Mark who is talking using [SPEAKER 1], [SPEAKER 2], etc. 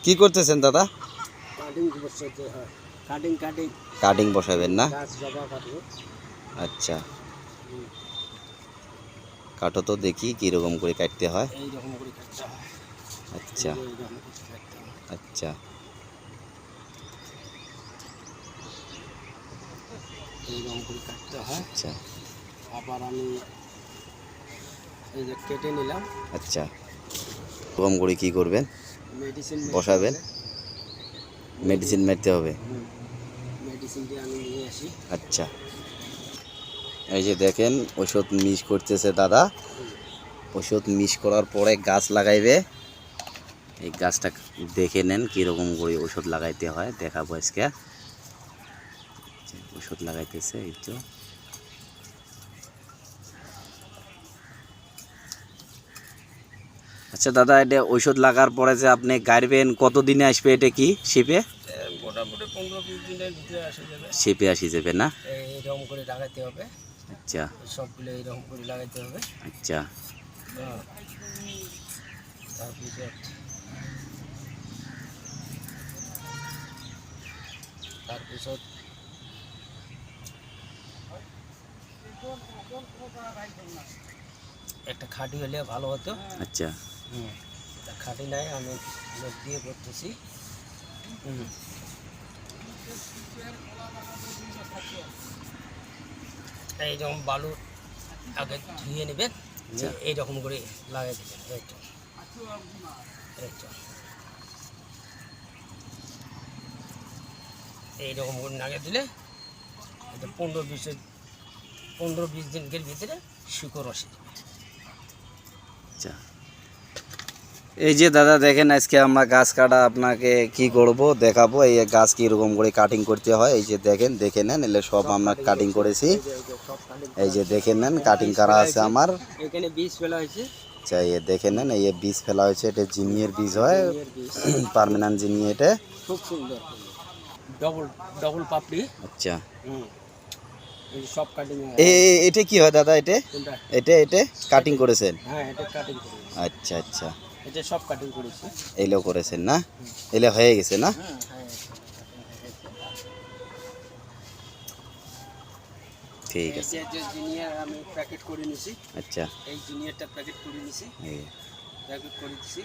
[SPEAKER 1] কি করতেছেন দাদা?
[SPEAKER 2] কাটিং
[SPEAKER 1] বসাবেন না? আচ্ছা, কাটো তো দেখি কিরকম করে কাটতে হয়। আচ্ছা আচ্ছা আচ্ছা
[SPEAKER 2] আবার আমি এই যে কেটে নিলাম।
[SPEAKER 1] আচ্ছা, এরকম করে কি করবেন?
[SPEAKER 2] মেডিসিন
[SPEAKER 1] বসাবেন? মেডিসিন মারতে হবে।
[SPEAKER 2] মেডিসিনটি আমি নিয়ে আসি।
[SPEAKER 1] আচ্ছা, এই যে দেখেন ওষুধ মিক্স করতেছে দাদা। ওষুধ মিক্স করার পরে গাছ লাগাইবে। এই গাছটা দেখে নেন কীরকম করে ওষুধ লাগাইতে হয়, দেখাবো আজকে। ওষুধ লাগাইতেছে এই তো। আচ্ছা দাদা, এটা ওষুধ লাগার পরে যে আপনি গাড়বেন, কতদিনে আসবে এটা কি শিপে?
[SPEAKER 2] মোটামুটি 15-20 দিনের ভিতরে আসে যাবে।
[SPEAKER 1] শিপে আসি যাবে না?
[SPEAKER 2] এইরকম করে লাগাইতে হবে।
[SPEAKER 1] আচ্ছা,
[SPEAKER 2] সবগুলো এইরকম করে লাগাইতে হবে।
[SPEAKER 1] আচ্ছা,
[SPEAKER 2] তারপিছত একটা খাঁটি হলে ভালো হতো।
[SPEAKER 1] আচ্ছা,
[SPEAKER 2] খাঁটি নাই, আমি লোক দিয়ে করতেছি। এইরকম বালু আগে ধুয়ে নেবেন, এইরকম করে লাগাই দেবেন। এইরকম করে লাগিয়ে দিলে এটা 15-20 দিনের ভিতরে শিকড় আসে যাবে।
[SPEAKER 1] আচ্ছা, এই যে দাদা দেখেন, আজকে আমরা গাছ কাটা আপনাকে কি করব দেখাবো। এই গাছ কীরকম করে কাটিং করতে হয়, এই যে দেখেন, দেখে নেন। এলে সব আমরা কাটিং করেছি। এই যে দেখে নেন, কাটিং করা আছে আমার।
[SPEAKER 2] এখানে বীজ ফেলা হয়েছে।
[SPEAKER 1] আচ্ছা, এই দেখে নেন, এই বীজ ফেলা হয়েছে। এটা জিনিয়ের বীজ হয়, পার্মানেন্ট জিনি। এটা
[SPEAKER 2] খুব সুন্দর, ডবল পাপড়ি।
[SPEAKER 1] আচ্ছা,
[SPEAKER 2] সব কাটিং।
[SPEAKER 1] এটা কি হয় দাদা? এটা কাটিং করেছেন?
[SPEAKER 2] হ্যাঁ, এটা কাটিং করেছি।
[SPEAKER 1] আচ্ছা আচ্ছা,
[SPEAKER 2] এটা সব কাটিং করেছি।
[SPEAKER 1] এলো করেছেন না? এলে হয়ে গেছে না? ঠিক আছে।
[SPEAKER 2] যে জিনিয়ার আমি প্যাকেট করে নিছি।
[SPEAKER 1] আচ্ছা,
[SPEAKER 2] এই জিনিয়ারটা প্যাকেট করে নিছি, প্যাকেট করে দিছি।